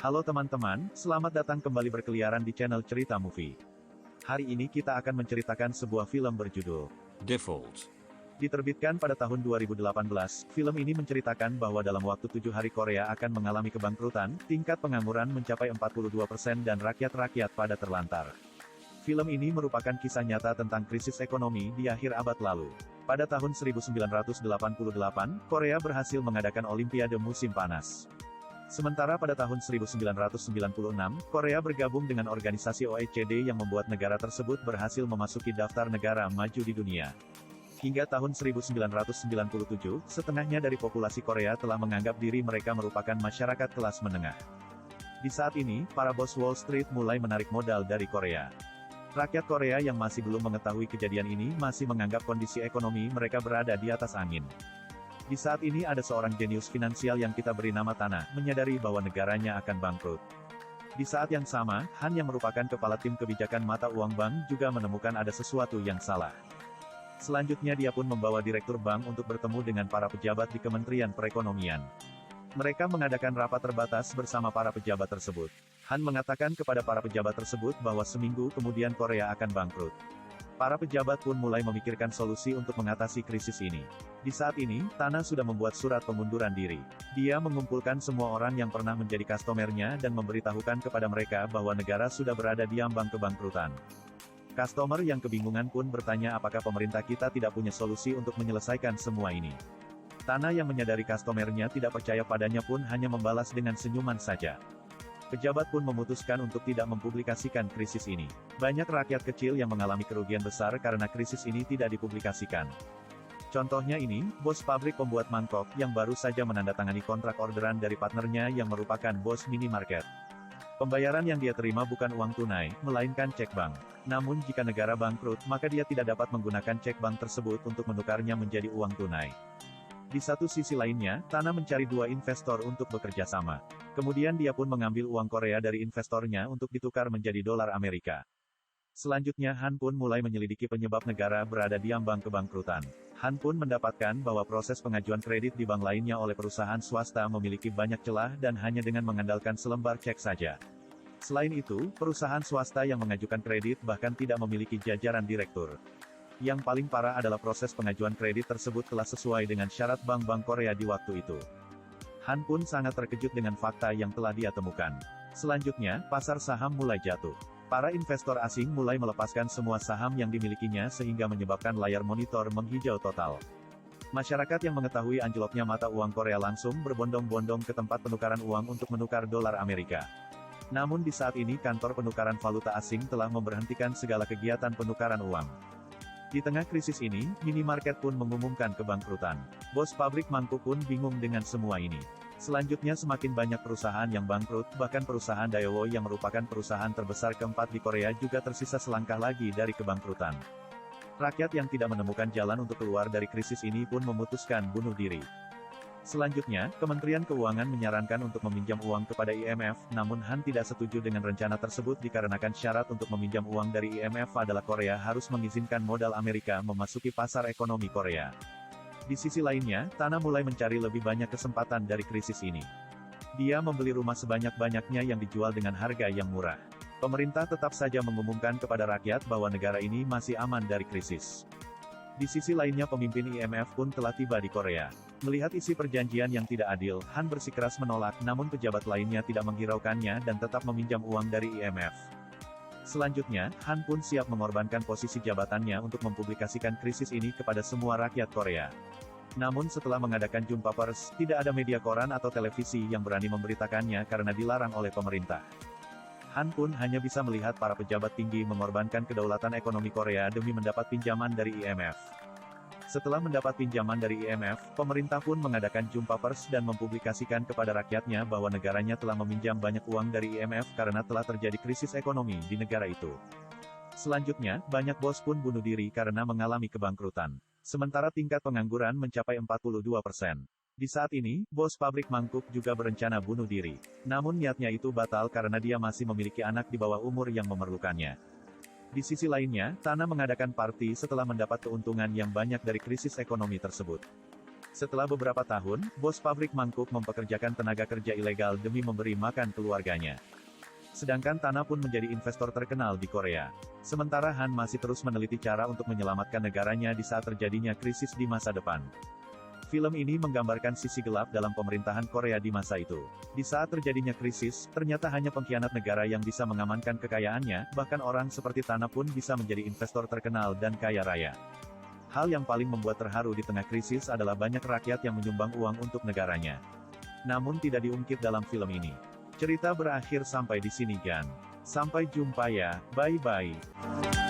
Halo teman-teman, selamat datang kembali berkeliaran di channel Cerita Movie. Hari ini kita akan menceritakan sebuah film berjudul Default. Diterbitkan pada tahun 2018, film ini menceritakan bahwa dalam waktu 7 hari Korea akan mengalami kebangkrutan, tingkat pengangguran mencapai 42% dan rakyat-rakyat pada terlantar. Film ini merupakan kisah nyata tentang krisis ekonomi di akhir abad lalu. Pada tahun 1988, Korea berhasil mengadakan Olimpiade musim panas. Sementara pada tahun 1996, Korea bergabung dengan organisasi OECD yang membuat negara tersebut berhasil memasuki daftar negara maju di dunia. Hingga tahun 1997, setengahnya dari populasi Korea telah menganggap diri mereka merupakan masyarakat kelas menengah. Di saat ini, para bos Wall Street mulai menarik modal dari Korea. Rakyat Korea yang masih belum mengetahui kejadian ini masih menganggap kondisi ekonomi mereka berada di atas angin. Di saat ini ada seorang jenius finansial yang kita beri nama Tana, menyadari bahwa negaranya akan bangkrut. Di saat yang sama, Han yang merupakan kepala tim kebijakan mata uang bank juga menemukan ada sesuatu yang salah. Selanjutnya dia pun membawa direktur bank untuk bertemu dengan para pejabat di Kementerian Perekonomian. Mereka mengadakan rapat terbatas bersama para pejabat tersebut. Han mengatakan kepada para pejabat tersebut bahwa seminggu kemudian Korea akan bangkrut. Para pejabat pun mulai memikirkan solusi untuk mengatasi krisis ini. Di saat ini, Tana sudah membuat surat pengunduran diri. Dia mengumpulkan semua orang yang pernah menjadi customer-nya dan memberitahukan kepada mereka bahwa negara sudah berada di ambang kebangkrutan. Customer yang kebingungan pun bertanya apakah pemerintah kita tidak punya solusi untuk menyelesaikan semua ini. Tana yang menyadari customer-nya tidak percaya padanya pun hanya membalas dengan senyuman saja. Pejabat pun memutuskan untuk tidak mempublikasikan krisis ini. Banyak rakyat kecil yang mengalami kerugian besar karena krisis ini tidak dipublikasikan. Contohnya ini, bos pabrik pembuat mangkok yang baru saja menandatangani kontrak orderan dari partnernya yang merupakan bos minimarket. Pembayaran yang dia terima bukan uang tunai, melainkan cek bank. Namun jika negara bangkrut, maka dia tidak dapat menggunakan cek bank tersebut untuk menukarnya menjadi uang tunai. Di satu sisi lainnya, Tana mencari dua investor untuk bekerja sama. Kemudian dia pun mengambil uang Korea dari investornya untuk ditukar menjadi dolar Amerika. Selanjutnya Han pun mulai menyelidiki penyebab negara berada di ambang kebangkrutan. Han pun mendapatkan bahwa proses pengajuan kredit di bank lainnya oleh perusahaan swasta memiliki banyak celah dan hanya dengan mengandalkan selembar cek saja. Selain itu, perusahaan swasta yang mengajukan kredit bahkan tidak memiliki jajaran direktur. Yang paling parah adalah proses pengajuan kredit tersebut telah sesuai dengan syarat bank-bank Korea di waktu itu. Han pun sangat terkejut dengan fakta yang telah dia temukan. Selanjutnya, pasar saham mulai jatuh. Para investor asing mulai melepaskan semua saham yang dimilikinya sehingga menyebabkan layar monitor menghijau total. Masyarakat yang mengetahui anjloknya mata uang Korea langsung berbondong-bondong ke tempat penukaran uang untuk menukar dolar Amerika. Namun di saat ini kantor penukaran valuta asing telah memberhentikan segala kegiatan penukaran uang. Di tengah krisis ini, minimarket pun mengumumkan kebangkrutan. Bos pabrik mangkuk pun bingung dengan semua ini. Selanjutnya semakin banyak perusahaan yang bangkrut, bahkan perusahaan Daewoo yang merupakan perusahaan terbesar keempat di Korea juga tersisa selangkah lagi dari kebangkrutan. Rakyat yang tidak menemukan jalan untuk keluar dari krisis ini pun memutuskan bunuh diri. Selanjutnya, Kementerian Keuangan menyarankan untuk meminjam uang kepada IMF, namun Han tidak setuju dengan rencana tersebut dikarenakan syarat untuk meminjam uang dari IMF adalah Korea harus mengizinkan modal Amerika memasuki pasar ekonomi Korea. Di sisi lainnya, Tana mulai mencari lebih banyak kesempatan dari krisis ini. Dia membeli rumah sebanyak-banyaknya yang dijual dengan harga yang murah. Pemerintah tetap saja mengumumkan kepada rakyat bahwa negara ini masih aman dari krisis. Di sisi lainnya pemimpin IMF pun telah tiba di Korea. Melihat isi perjanjian yang tidak adil, Han bersikeras menolak, namun pejabat lainnya tidak menghiraukannya dan tetap meminjam uang dari IMF. Selanjutnya, Han pun siap mengorbankan posisi jabatannya untuk mempublikasikan krisis ini kepada semua rakyat Korea. Namun setelah mengadakan jumpa pers, tidak ada media koran atau televisi yang berani memberitakannya karena dilarang oleh pemerintah. Han pun hanya bisa melihat para pejabat tinggi mengorbankan kedaulatan ekonomi Korea demi mendapat pinjaman dari IMF. Setelah mendapat pinjaman dari IMF, pemerintah pun mengadakan jumpa pers dan mempublikasikan kepada rakyatnya bahwa negaranya telah meminjam banyak uang dari IMF karena telah terjadi krisis ekonomi di negara itu. Selanjutnya, banyak bos pun bunuh diri karena mengalami kebangkrutan. Sementara tingkat pengangguran mencapai 42%. Di saat ini, bos pabrik mangkuk juga berencana bunuh diri. Namun niatnya itu batal karena dia masih memiliki anak di bawah umur yang memerlukannya. Di sisi lainnya, Tana mengadakan party setelah mendapat keuntungan yang banyak dari krisis ekonomi tersebut. Setelah beberapa tahun, bos pabrik mangkuk mempekerjakan tenaga kerja ilegal demi memberi makan keluarganya. Sedangkan Tana pun menjadi investor terkenal di Korea. Sementara Han masih terus meneliti cara untuk menyelamatkan negaranya di saat terjadinya krisis di masa depan. Film ini menggambarkan sisi gelap dalam pemerintahan Korea di masa itu. Di saat terjadinya krisis, ternyata hanya pengkhianat negara yang bisa mengamankan kekayaannya, bahkan orang seperti Tana pun bisa menjadi investor terkenal dan kaya raya. Hal yang paling membuat terharu di tengah krisis adalah banyak rakyat yang menyumbang uang untuk negaranya. Namun tidak diungkit dalam film ini. Cerita berakhir sampai di sini Gan. Sampai jumpa ya, bye-bye.